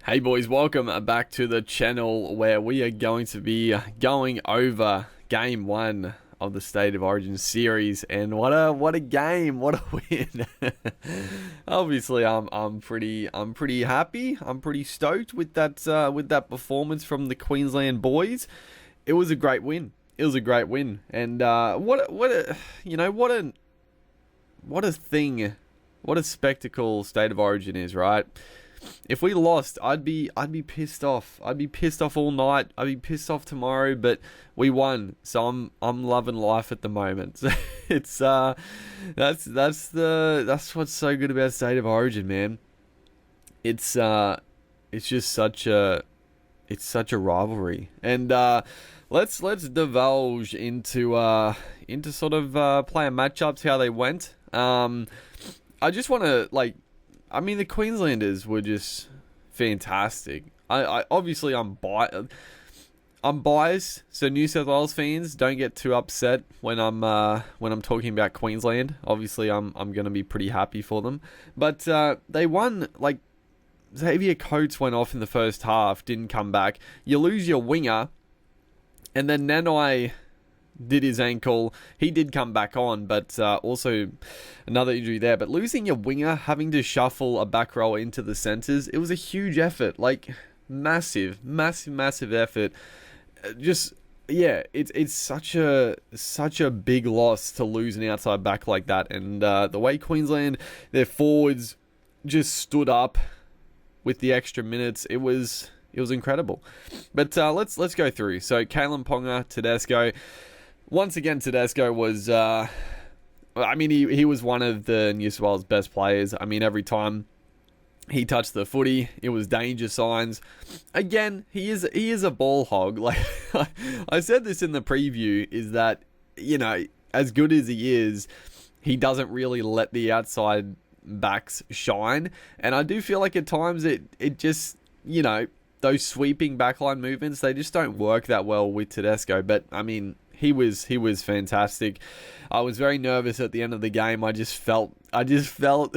Hey boys, welcome back to the channel where we are going to be going over game one of the State of Origin series, and what a game, what a win. Obviously, I'm pretty happy. I'm pretty stoked with that performance from the Queensland boys. It was a great win. It was a great win, and what a spectacle State of Origin is, right? If we lost, I'd be pissed off. I'd be pissed off all night. I'd be pissed off tomorrow. But we won, so I'm loving life at the moment. It's that's what's so good about State of Origin, man. It's just such a rivalry, and let's divulge into sort of player matchups, how they went. I just want to the Queenslanders were just fantastic. I obviously I'm biased, so New South Wales fans don't get too upset when I'm talking about Queensland. Obviously, I'm going to be pretty happy for them, but they won. Like, Xavier Coates went off in the first half, didn't come back. You lose your winger, and then Nanai did his ankle. He did come back on, but also another injury there. But losing your winger, having to shuffle a back row into the centres, it was a huge effort. Like, massive effort. It's such a big loss to lose an outside back like that. And the way Queensland, their forwards just stood up with the extra minutes, it was incredible. But let's go through. So Kalen Ponga, Tedesco. Once again, Tedesco was, he was one of the New South Wales best players. I mean, every time he touched the footy, it was danger signs. Again, he is a ball hog. Like, I said this in the preview, is that, as good as he is, he doesn't really let the outside backs shine. And I do feel like at times it just, those sweeping backline movements, they just don't work that well with Tedesco. But, I mean, he was fantastic. I was very nervous at the end of the game. I just felt I just felt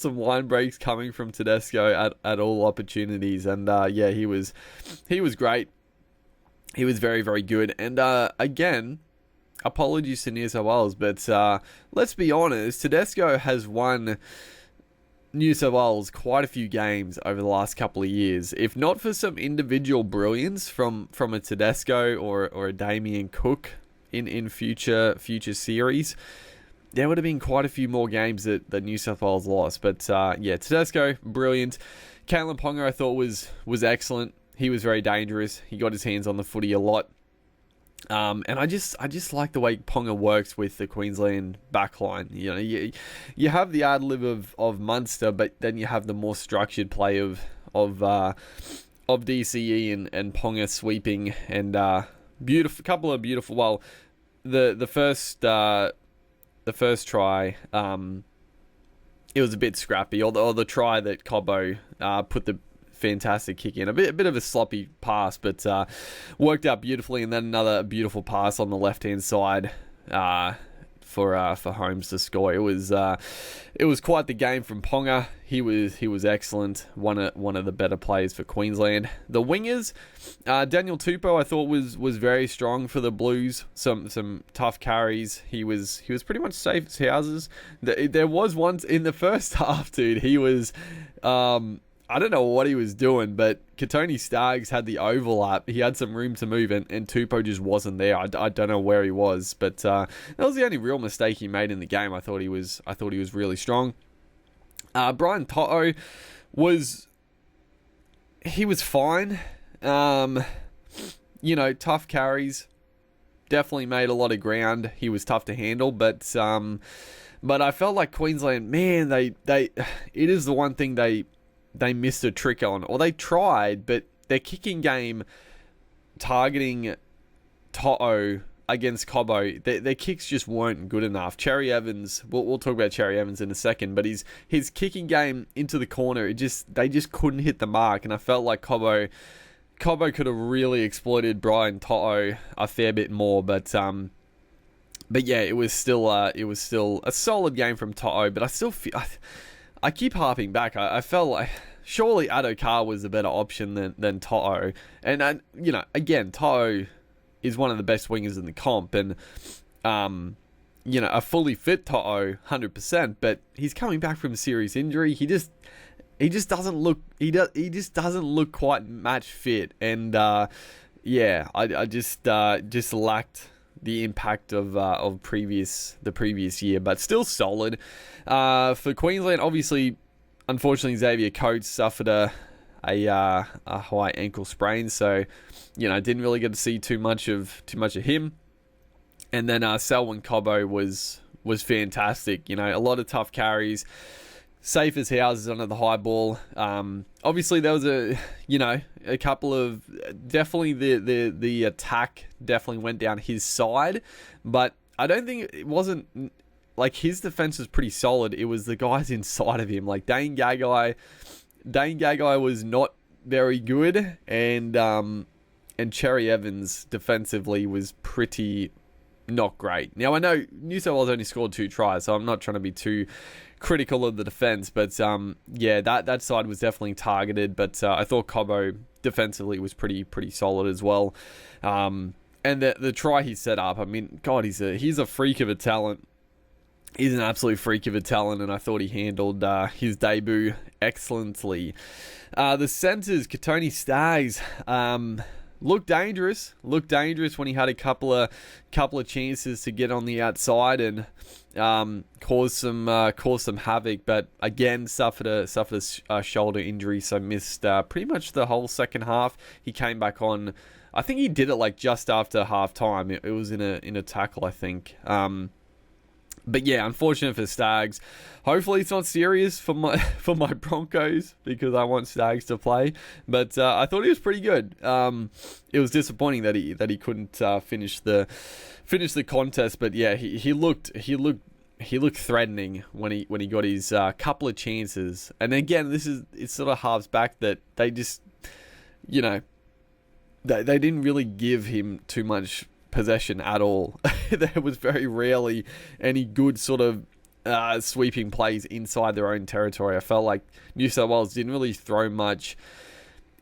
some line breaks coming from Tedesco at all opportunities. And he was great. He was very, very good. And again, apologies to New South Wales, but let's be honest, Tedesco has won New South Wales quite a few games over the last couple of years. If not for some individual brilliance from a Tedesco or a Damien Cook in future series, there would have been quite a few more games that New South Wales lost. But Tedesco, brilliant. Kalen Ponga, I thought was excellent. He was very dangerous. He got his hands on the footy a lot. And I just like the way Ponga works with the Queensland backline. You have the ad lib of Munster, but then you have the more structured play of DCE and Ponga sweeping, and couple of beautiful. Well, the first try, it was a bit scrappy, or the try that Cobbo put the fantastic kick in. A bit of a sloppy pass, but worked out beautifully. And then another beautiful pass on the left hand side for Holmes to score. It was quite the game from Ponga. He was excellent. One of the better players for Queensland. The wingers, Daniel Tupou, I thought was very strong for the Blues. Some tough carries. He was pretty much safe as houses. There was once in the first half, dude. He was. I don't know what he was doing, but Katoni Staggs had the overlap. He had some room to move, and Tupou just wasn't there. I don't know where he was, but that was the only real mistake he made in the game. I thought he was really strong. Brian Toto was fine. Tough carries. Definitely made a lot of ground. He was tough to handle, but I felt like Queensland, man, it is the one thing they missed a trick on, or they tried, but their kicking game targeting Toto against Cobbo, their kicks just weren't good enough. Cherry Evans, we'll talk about Cherry Evans in a second, but his kicking game into the corner, they just couldn't hit the mark, and I felt like Cobbo could have really exploited Brian Toto a fair bit more, but yeah, it was still a solid game from Toto, but I still feel I keep harping back. I felt like surely Adokar was a better option than To'o. And again, To'o is one of the best wingers in the comp, and a fully fit To'o, 100%. But he's coming back from a serious injury. He just doesn't look quite match fit, and I just lacked the impact of the previous year, but still solid. For Queensland, obviously, unfortunately, Xavier Coates suffered a high ankle sprain, so didn't really get to see too much of him. And then Selwyn Cobbo was fantastic. A lot of tough carries, safe as houses under the high ball. Obviously, there was a couple of, definitely the attack definitely went down his side, but I don't think it wasn't like his defense was pretty solid. It was the guys inside of him, like Dane Gagai. Dane Gagai was not very good, and Cherry Evans defensively was pretty not great. Now, I know New South Wales only scored 2 tries, so I'm not trying to be too critical of the defense, but that side was definitely targeted, but I thought Cobbo defensively was pretty solid as well. And the try he set up, I mean, God, he's a freak of a talent. He's an absolute freak of a talent, and I thought he handled his debut excellently. The centres, Katoni Staggs, looked dangerous when he had a couple of chances to get on the outside and cause some havoc, but again suffered a shoulder injury, so missed pretty much the whole second half. He came back on. I think he did it like just after half time. It was in a tackle, I think. But yeah, unfortunate for Staggs. Hopefully it's not serious for my Broncos, because I want Staggs to play. But I thought he was pretty good. It was disappointing that he couldn't finish the contest. But yeah, he looked threatening when he got his couple of chances. And again, it sort of harves back that they just they didn't really give him too much possession at all. There was very rarely any good sort of sweeping plays inside their own territory. I felt like New South Wales didn't really throw much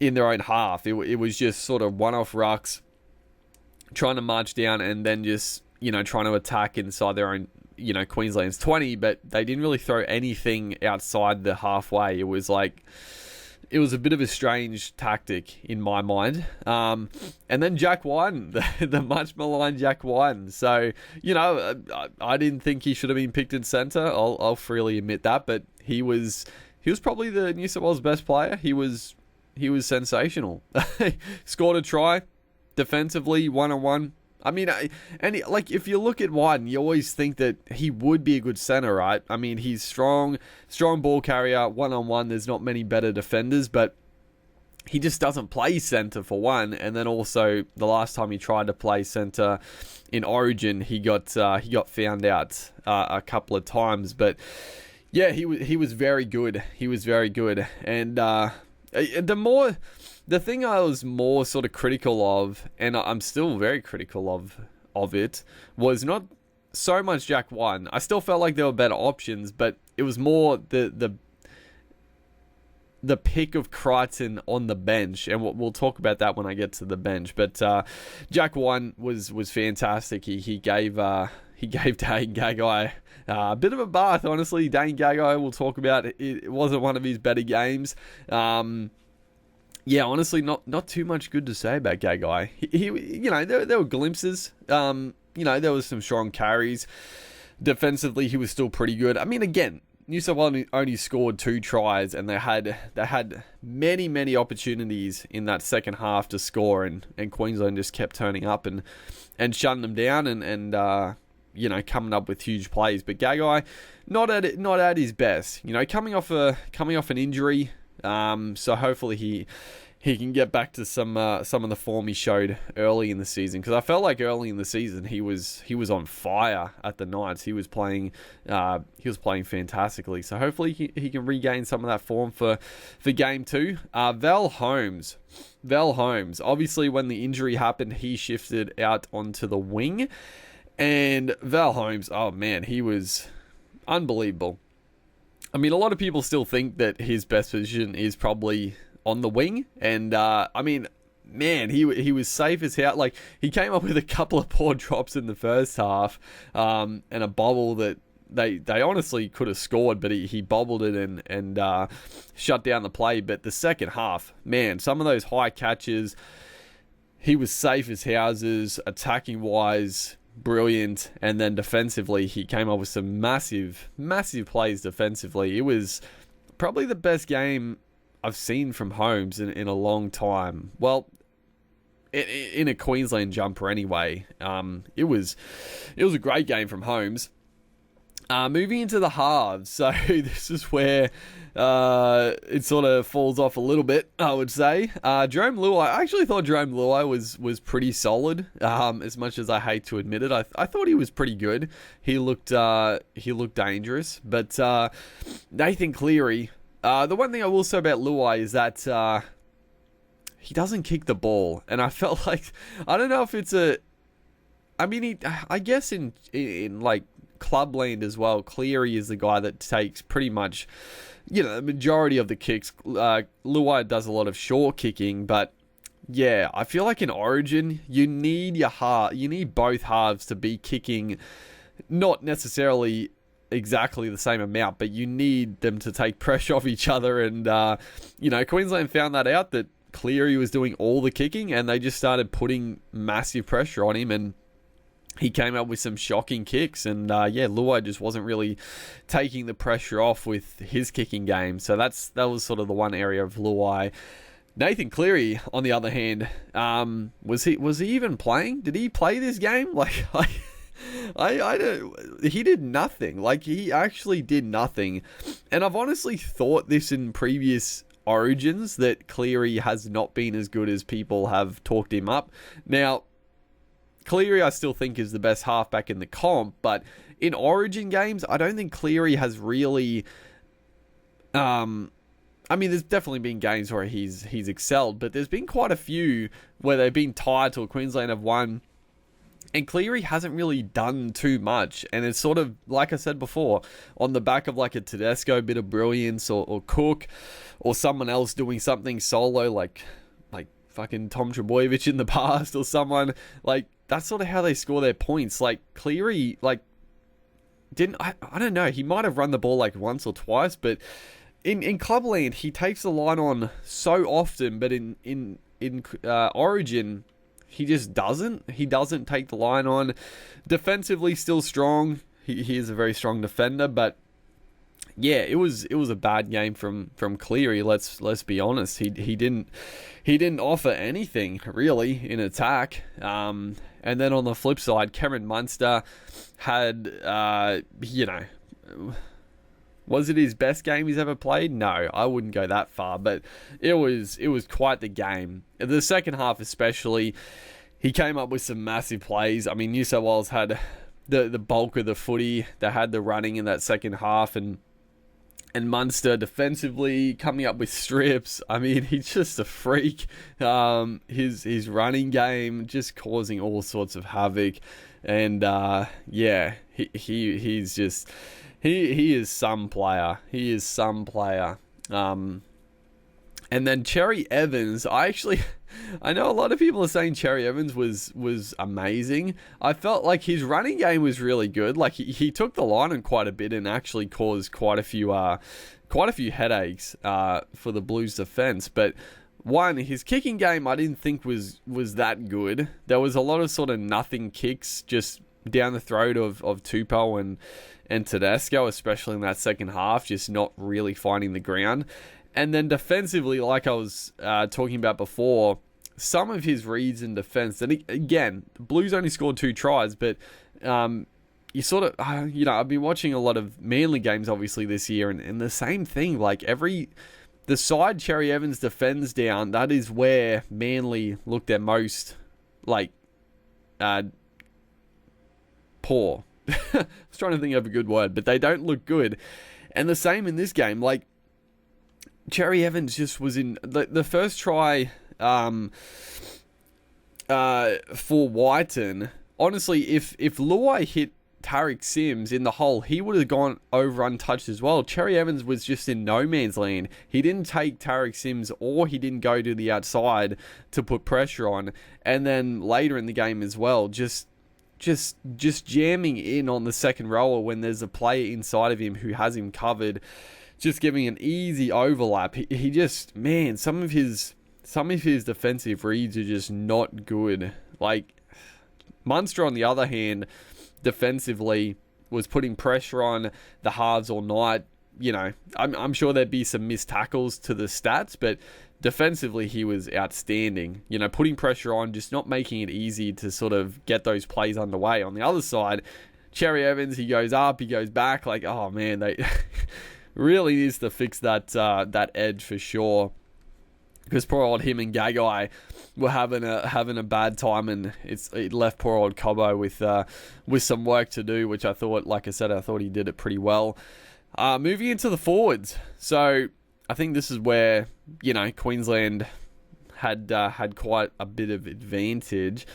in their own half. It was just sort of one-off rucks, trying to march down and then just trying to attack inside their own Queensland's 20, but they didn't really throw anything outside the halfway. It was a bit of a strange tactic in my mind. And then Jack Wyden, the much maligned Jack Wyden. So, I didn't think he should have been picked in centre. I'll freely admit that, but he was probably the New South Wales best player. He was sensational. Scored a try defensively, 1-on-1. I mean, if you look at Wyden, you always think that he would be a good centre, right? I mean, he's strong ball carrier, 1-on-1. There's not many better defenders, but he just doesn't play centre for one. And then also, the last time he tried to play centre in Origin, he got found out a couple of times. But yeah, he was very good. He was very good, and the thing I was more sort of critical of, and I'm still very critical of it, was not so much Jack Wyden. I still felt like there were better options, but it was more the pick of Crichton on the bench, and we'll talk about that when I get to the bench. But Jack Wyden was fantastic. He gave Dane Gagai a bit of a bath, honestly. Dane Gagai, we'll talk about it. It wasn't one of his better games. Yeah, honestly, not too much good to say about Gagai. There were glimpses. There was some strong carries. Defensively, he was still pretty good. I mean, again, New South Wales only scored 2 tries, and they had many opportunities in that second half to score, and Queensland just kept turning up and shutting them down and coming up with huge plays. But Gagai, not at his best. Coming off an injury. So hopefully he can get back to some of the form he showed early in the season, because I felt like early in the season he was on fire at the Knights. He was playing fantastically. So hopefully he can regain some of that form for game 2. Val Holmes. Obviously, when the injury happened, he shifted out onto the wing, and Val Holmes, oh man, he was unbelievable. I mean, a lot of people still think that his best position is probably on the wing, and I mean, man, he was safe as hell. Like, he came up with a couple of poor drops in the first half, and a bobble that they honestly could have scored, but he bobbled it and shut down the play. But the second half, man, some of those high catches, he was safe as houses, attacking wise, brilliant, and then defensively, he came up with some massive plays defensively. It was probably the best game I've seen from Holmes in a long time. Well, in a Queensland jumper anyway. It was a great game from Holmes. Moving into the halves, so this is where it sort of falls off a little bit, I would say. Jerome Luai, I actually thought Jerome Luai was pretty solid. As much as I hate to admit it, I thought he was pretty good. He looked dangerous, but Nathan Cleary. The one thing I will say about Luai is that he doesn't kick the ball, and I felt like, I don't know if it's I guess in like Clubland as well, Cleary is the guy that takes pretty much, the majority of the kicks. Luai does a lot of short kicking, but yeah, I feel like in Origin, you need both halves to be kicking, not necessarily exactly the same amount, but you need them to take pressure off each other. And Queensland found that out, that Cleary was doing all the kicking, and they just started putting massive pressure on him, and he came up with some shocking kicks, and Luai just wasn't really taking the pressure off with his kicking game. So that was sort of the one area of Luai. Nathan Cleary, on the other hand, was he even playing? Did he play this game? Like, I don't. He did nothing. Like, he actually did nothing. And I've honestly thought this in previous Origins, that Cleary has not been as good as people have talked him up. Now, Cleary, I still think, is the best halfback in the comp, but in Origin games, I don't think Cleary has really. There's definitely been games where he's excelled, but there's been quite a few where they've been tied till Queensland have won, and Cleary hasn't really done too much. And it's sort of, like I said before, on the back of like a Tedesco bit of brilliance, or Cook, or someone else doing something solo, like fucking Tom Trebojevic in the past, or someone like. That's sort of how they score their points. Like, Cleary, I don't know, he might have run the ball like once or twice, but in Clubland, he takes the line on so often, but in Origin, he just doesn't. He doesn't take the line on. Defensively, still strong. He is a very strong defender, but yeah, it was a bad game from Cleary. Let's be honest. He didn't offer anything really in attack. And then on the flip side, Cameron Munster had was it his best game he's ever played? No, I wouldn't go that far, but it was quite the game. The second half especially, he came up with some massive plays. I mean, New South Wales had the bulk of the footy. They had the running in that second half, and Munster defensively coming up with strips. I mean, he's just a freak. His running game just causing all sorts of havoc, and he's just he is some player. He is some player. And then Cherry Evans, I know a lot of people are saying Cherry Evans was amazing. I felt like his running game was really good. Like, he took the line on quite a bit and actually caused quite a few headaches for the Blues defense. But one, his kicking game I didn't think was that good. There was a lot of sort of nothing kicks just down the throat of Tupou and Tedesco, especially in that second half, just not really finding the ground. And then defensively, like I was talking about before, some of his reads in defense, and again, the Blues only scored 2 tries, but you sort of, I've been watching a lot of Manly games, obviously, this year, and the same thing, like the side Cherry Evans defends down, that is where Manly look their most, poor. I was trying to think of a good word, but they don't look good. And the same in this game, like, Cherry Evans just was in the first try for Whiten. Honestly, if Luai hit Tariq Sims in the hole, he would have gone over untouched as well. Cherry Evans was just in no man's land. He didn't take Tariq Sims, or he didn't go to the outside to put pressure on. And then later in the game as well, just jamming in on the second rower when there's a player inside of him who has him covered, just giving an easy overlap. He just, man, some of his defensive reads are just not good. Like, Munster, on the other hand, defensively was putting pressure on the halves all night. You know, I'm sure there'd be some missed tackles to the stats, but defensively he was outstanding. You know, putting pressure on, just not making it easy to sort of get those plays underway. On the other side, Cherry Evans, he goes up, he goes back. Like, oh man, they really needs to fix that edge for sure. Because poor old him and Gagai were having a bad time, and it left poor old Cobbo with some work to do, which I thought, like I said, I thought he did it pretty well. Moving into the forwards, so I think this is where, you know, Queensland had quite a bit of advantage.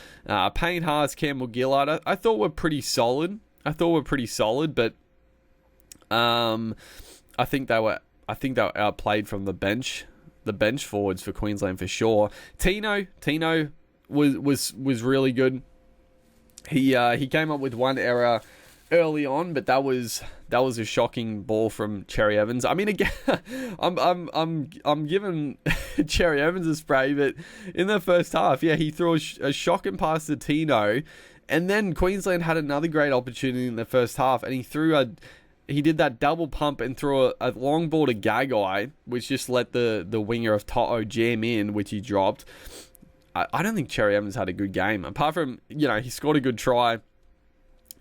Payne Haas, Campbell Gillard, I thought were pretty solid. But I think they were outplayed from the bench. The bench forwards for Queensland for sure. Tino was really good. He came up with one error early on, but that was a shocking ball from Cherry Evans. I mean, again, I'm giving Cherry Evans a spray, but in the first half, yeah, he threw a shocking pass to Tino, and then Queensland had another great opportunity in the first half, and he did that double pump and threw a long ball to Gagai, which just let the winger of To'o jam in, which he dropped. I don't think Cherry Evans had a good game. Apart from, you know, he scored a good try.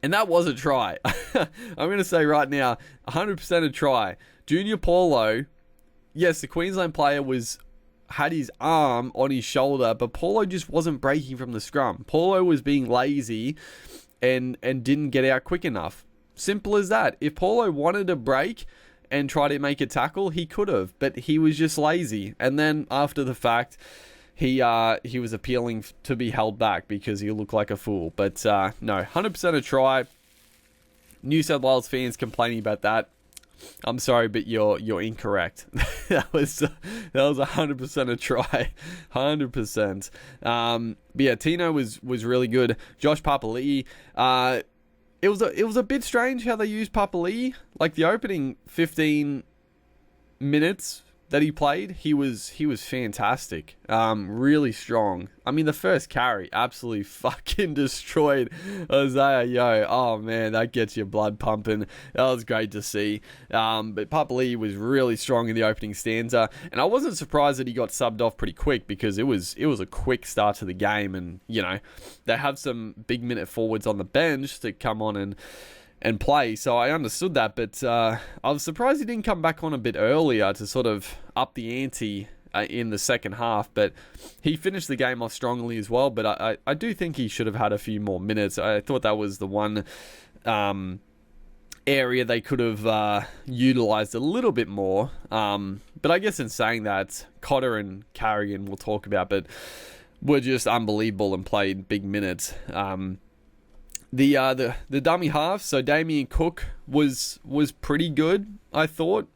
And that was a try. I'm going to say right now, 100% a try. Junior Paulo, yes, the Queensland player had his arm on his shoulder, but Paulo just wasn't breaking from the scrum. Paulo was being lazy and didn't get out quick enough. Simple as that. If Paulo wanted to break and try to make a tackle, he could have, but he was just lazy. And then after the fact, he was appealing to be held back because he looked like a fool. But no, 100% a try. New South Wales fans complaining about that, I'm sorry, but you're incorrect. that was 100% a try, 100%. But yeah, Tino was really good. Josh Papali'i, it was a bit strange how they used Papali'i. Like, the opening 15 minutes that he played, he was fantastic. Really strong. I mean, the first carry absolutely fucking destroyed Isaiah Yeo. Oh man, that gets your blood pumping. That was great to see. But Papali'i was really strong in the opening stanza, and I wasn't surprised that he got subbed off pretty quick, because it was a quick start to the game, and you know, they have some big minute forwards on the bench to come on and play, so I understood that, but I was surprised he didn't come back on a bit earlier to sort of up the ante in the second half. But he finished the game off strongly as well, but I do think he should have had a few more minutes. I thought that was the one area they could have utilised a little bit more, but I guess in saying that, Cotter and Carrigan we'll talk about, but were just unbelievable and played big minutes. The dummy half, so Damien Cook was pretty good, I thought.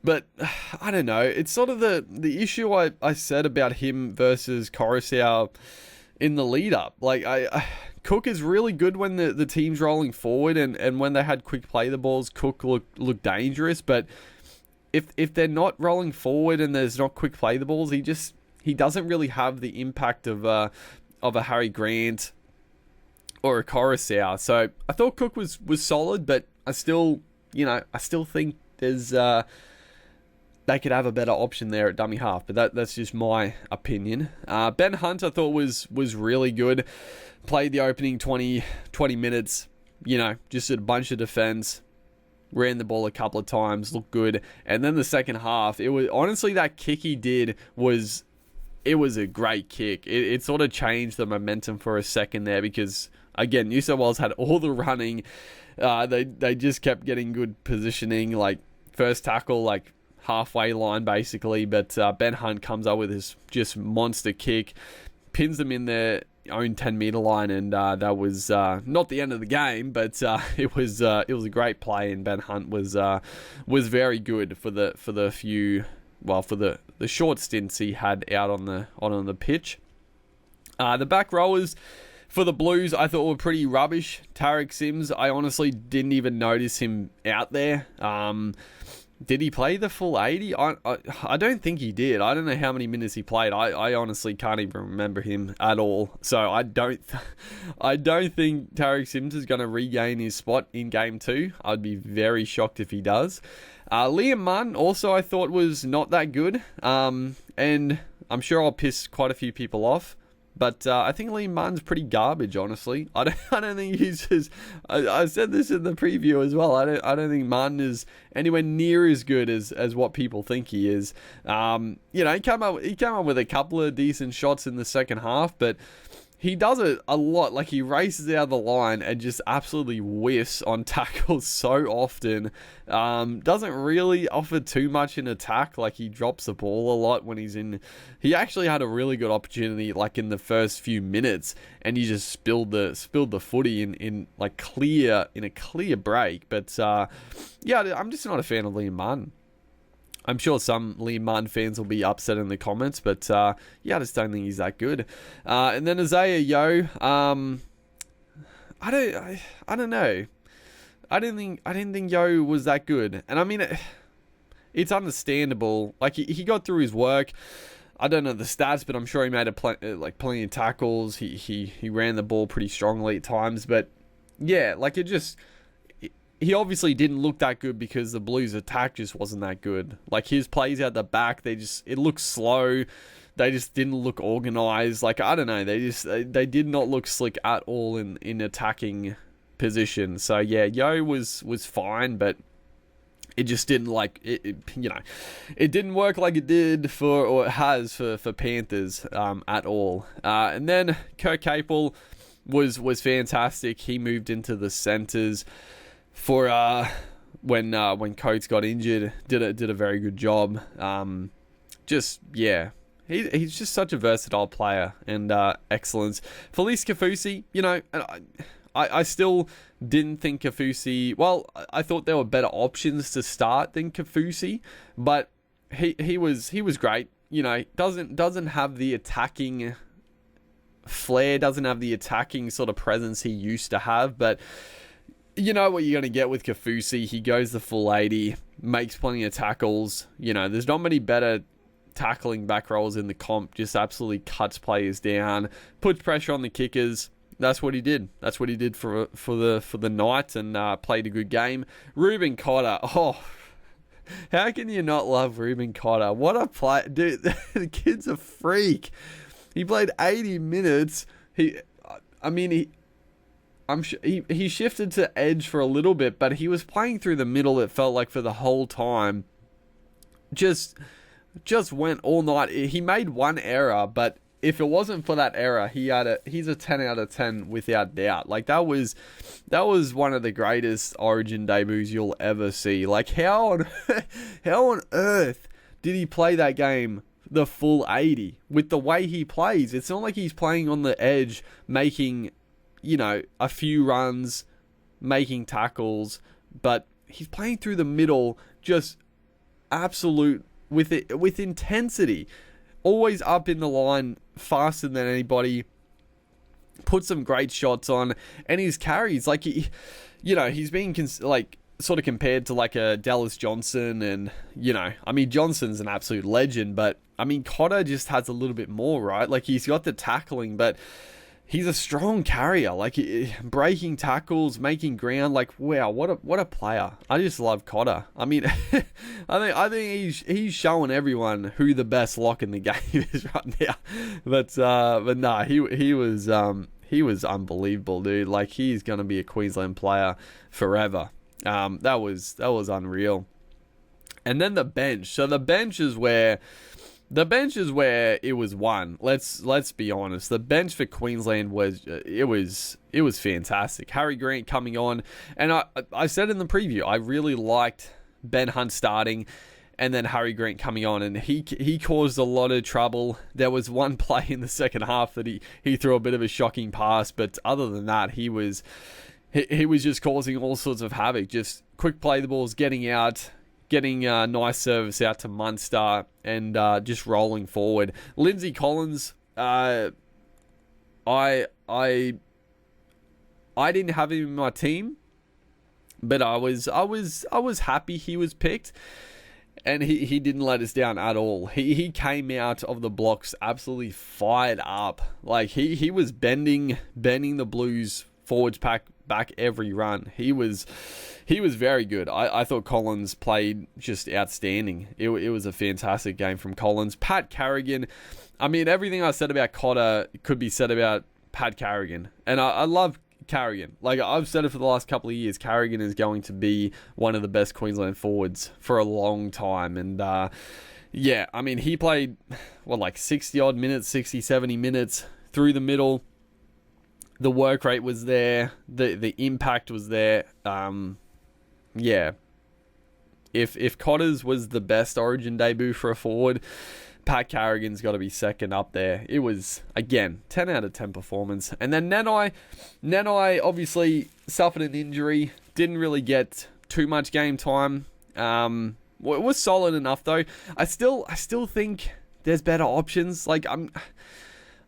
But I don't know. It's sort of the issue I said about him versus Coruscant in the lead up. Like, Cook is really good when the team's rolling forward, and when they had quick play the balls, Cook looked dangerous. But if they're not rolling forward and there's not quick play the balls, he doesn't really have the impact of a Harry Grant or a Coruscant. So I thought Cook was solid, but I still think there's they could have a better option there at dummy half. But that's just my opinion. Ben Hunt, I thought was really good. Played the opening 20 minutes. You know, just did a bunch of defense. Ran the ball a couple of times, looked good. And then the second half, it was honestly, that kick he did was a great kick. It sort of changed the momentum for a second there, because again, New South Wales had all the running. They just kept getting good positioning, like first tackle, like halfway line basically. But Ben Hunt comes up with his just monster kick, pins them in there own 10-meter line, and that was not the end of the game, but it was a great play, and Ben Hunt was very good for the short stints he had out on the pitch. The back rowers for the Blues, I thought were pretty rubbish. Tarek Sims, I honestly didn't even notice him out there. Did he play the full 80? I don't think he did. I don't know how many minutes he played. I honestly can't even remember him at all. So I don't think Tarek Sims is going to regain his spot in Game 2. I'd be very shocked if he does. Liam Munn also I thought was not that good. And I'm sure I'll piss quite a few people off. But I think Liam Munn's pretty garbage, honestly. I don't think he's as... I said this in the preview as well. I don't think Munn is anywhere near as good as what people think he is. He came up with a couple of decent shots in the second half, but he does it a lot. Like, he races out of the line and just absolutely whiffs on tackles so often. Doesn't really offer too much in attack. Like, he drops the ball a lot when he's in. He actually had a really good opportunity, like in the first few minutes, and he just spilled the footy in a clear break. But I'm just not a fan of Liam Munn. I'm sure some Liam Munn fans will be upset in the comments, but I just don't think he's that good. And then Isaiah Yeo, I don't know. I didn't think Yeo was that good, and I mean it's understandable. Like, he got through his work. I don't know the stats, but I'm sure he made plenty of tackles. He ran the ball pretty strongly at times, but yeah, like he obviously didn't look that good because the Blues' attack just wasn't that good. Like, his plays out the back, it looked slow. They just didn't look organized. Like, I don't know. They did not look slick at all in attacking position. So yeah, Yo was fine, but it just didn't it didn't work like it did for Panthers at all. And then Kurt Capel was fantastic. He moved into the centers for when Coates got injured, did a very good job. He's just such a versatile player and excellence. Felice Kafusi, I still didn't think Kafusi. Well, I thought there were better options to start than Kafusi, but he was great. Doesn't have the attacking flair, doesn't have the attacking sort of presence he used to have, but you know what you're going to get with Kafusi. He goes the full 80, makes plenty of tackles. There's not many better tackling back rows in the comp. Just absolutely cuts players down, puts pressure on the kickers. That's what he did. That's what he did for the night, and played a good game. Ruben Cotter. Oh, how can you not love Ruben Cotter? What a play, dude! The kid's a freak. He played 80 minutes. He shifted to edge for a little bit, but he was playing through the middle, it felt like, for the whole time. Just went all night. He made one error, but if it wasn't for that error, he's a 10 out of 10 without doubt. Like, that was one of the greatest Origin debuts you'll ever see. Like, how on earth did he play that game the full 80 with the way he plays? It's not like he's playing on the edge, making a few runs, making tackles, but he's playing through the middle, just absolute with intensity, always up in the line, faster than anybody, put some great shots on, and his carries, like, he's being sort of compared to like a Dallas Johnson, and Johnson's an absolute legend, but Cotter just has a little bit more, right? Like, he's got the tackling, but he's a strong carrier, like, breaking tackles, making ground. Like, wow, what a player! I just love Cotter. I think he's showing everyone who the best lock in the game is right now. But nah, he was unbelievable, dude. Like, he's gonna be a Queensland player forever. That was unreal. And then the bench. So the bench is where it was won. Let's be honest. The bench for Queensland was fantastic. Harry Grant coming on, and I said in the preview, I really liked Ben Hunt starting, and then Harry Grant coming on, and he caused a lot of trouble. There was one play in the second half that he threw a bit of a shocking pass, but other than that, he was just causing all sorts of havoc. Just quick play the balls, getting out, getting a nice service out to Munster, and just rolling forward. Lindsay Collins, I didn't have him in my team, but I was happy he was picked, and he didn't let us down at all. He came out of the blocks absolutely fired up. Like he was bending the Blues forwards back every run. He was very good. I thought Collins played just outstanding. It was a fantastic game from Collins. Pat Carrigan, I mean, everything I said about Cotter could be said about Pat Carrigan, and I love Carrigan. Like I've said it for the last couple of years, Carrigan is going to be one of the best Queensland forwards for a long time. And yeah, I mean, he played like 60 odd minutes, 60, 70 minutes through the middle. The work rate was there, the impact was there. Yeah, if Cotters was the best Origin debut for a forward, Pat Carrigan's got to be second up there. It was, again, 10 out of 10 performance. And then Nanai obviously suffered an injury, didn't really get too much game time. It was solid enough though. I still think there's better options. Like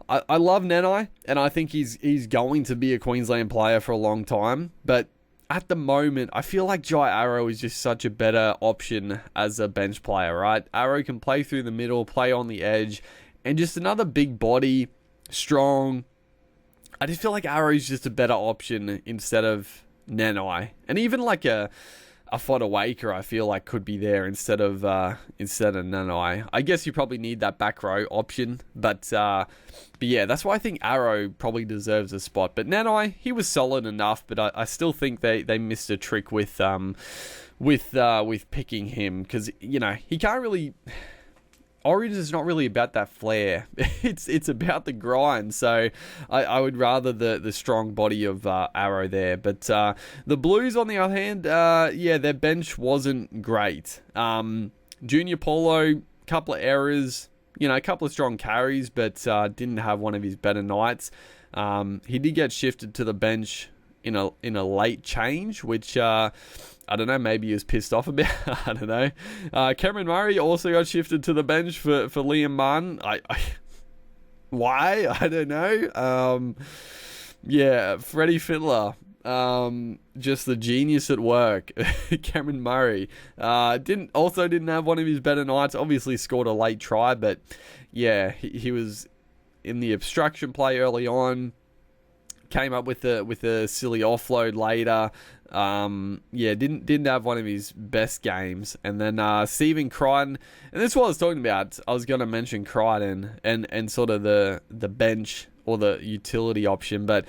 I love Nanai, and I think he's going to be a Queensland player for a long time. But at the moment, I feel like Jai Arrow is just such a better option as a bench player, right? Arrow can play through the middle, play on the edge, and just another big body, strong. I just feel like Arrow is just a better option instead of Nanai. And even like a Fodawaker, I feel like could be there instead of Nanai. I guess you probably need that back row option, but yeah, that's why I think Arrow probably deserves a spot. But Nanai, he was solid enough, but I still think they missed a trick with picking him, because you know he can't really. Origin is not really about that flair. It's about the grind. So I would rather the strong body of Arrow there. But the Blues, on the other hand, yeah, their bench wasn't great. Junior Paulo, couple of errors, a couple of strong carries, but didn't have one of his better nights. He did get shifted to the bench in a late change, which I don't know, maybe he was pissed off about. I don't know. Cameron Murray also got shifted to the bench for Liam Martin. Why? I don't know. Yeah, Freddie Fittler. Just the genius at work. Cameron Murray. Didn't have one of his better nights. Obviously scored a late try, but yeah, he was in the obstruction play early on. Came up with a silly offload later. Yeah, didn't have one of his best games. And then Stephen Crichton, and this is what I was talking about. I was going to mention Crichton and sort of the bench or the utility option, but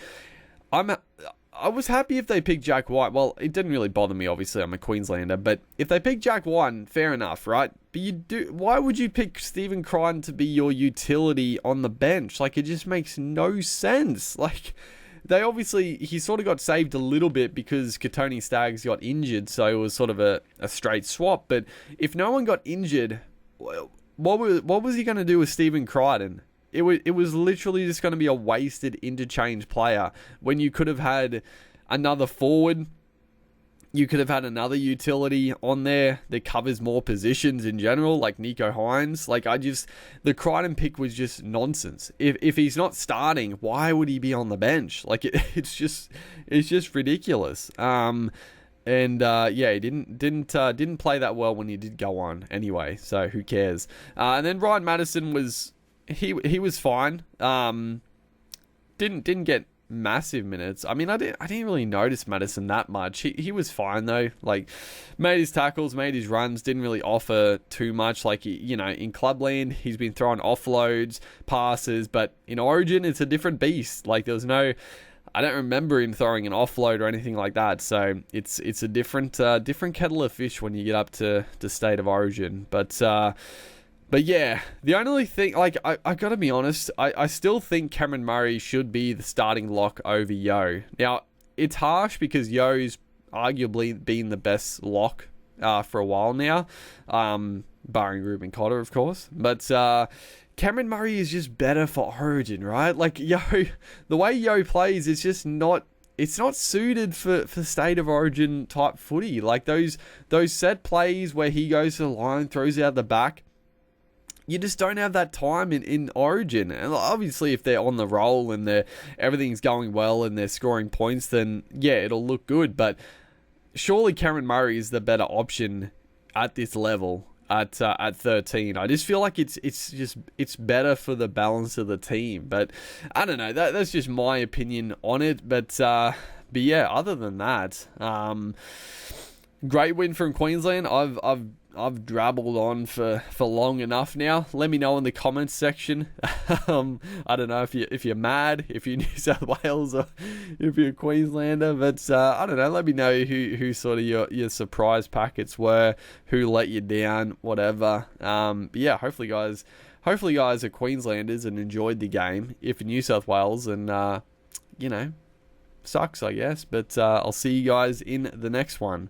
I was happy if they picked Jack White. Well, it didn't really bother me, obviously, I'm a Queenslander, but if they picked Jack White, fair enough, right? But why would you pick Stephen Crichton to be your utility on the bench? Like, it just makes no sense. Like, he sort of got saved a little bit because Katoni Staggs got injured, so it was sort of a straight swap. But if no one got injured, what was he going to do with Stephen Crichton? It was literally just going to be a wasted interchange player when you could have had another forward. You could have had another utility on there that covers more positions in general, like Nico Hines. Like, the Crichton pick was just nonsense. If he's not starting, why would he be on the bench? Like, it's just ridiculous. And yeah, he didn't play that well when he did go on anyway. So who cares? And then Ryan Madison was he was fine. Didn't get massive minutes. I mean, I didn't really notice Madison that much. He was fine though. Like, made his tackles, made his runs, didn't really offer too much. Like, in Clubland, he's been throwing offloads, passes, but in Origin, it's a different beast. Like, I don't remember him throwing an offload or anything like that. So it's a different kettle of fish when you get up to State of Origin. But yeah, the only thing, like, I gotta be honest, I still think Cameron Murray should be the starting lock over Yo. Now, it's harsh because Yo's arguably been the best lock for a while now. barring Ruben Cotter, of course. But Cameron Murray is just better for Origin, right? Like, the way Yo plays is just not... It's not suited for State of Origin type footy. Like, those set plays where he goes to the line, throws out the back, you just don't have that time in Origin. And obviously, if they're on the roll and everything's going well and they're scoring points, then yeah, it'll look good. But surely Cameron Murray is the better option at this level at 13. I just feel like it's better for the balance of the team. But I don't know. That's just my opinion on it. But yeah, other than that, great win from Queensland. I've drabbled on for long enough now. Let me know in the comments section. I don't know if you're mad, if you're New South Wales, or if you're a Queenslander. But I don't know. Let me know who sort of your surprise packets were, who let you down, whatever. But yeah, hopefully guys are Queenslanders and enjoyed the game. If you're New South Wales, and sucks, I guess. But I'll see you guys in the next one.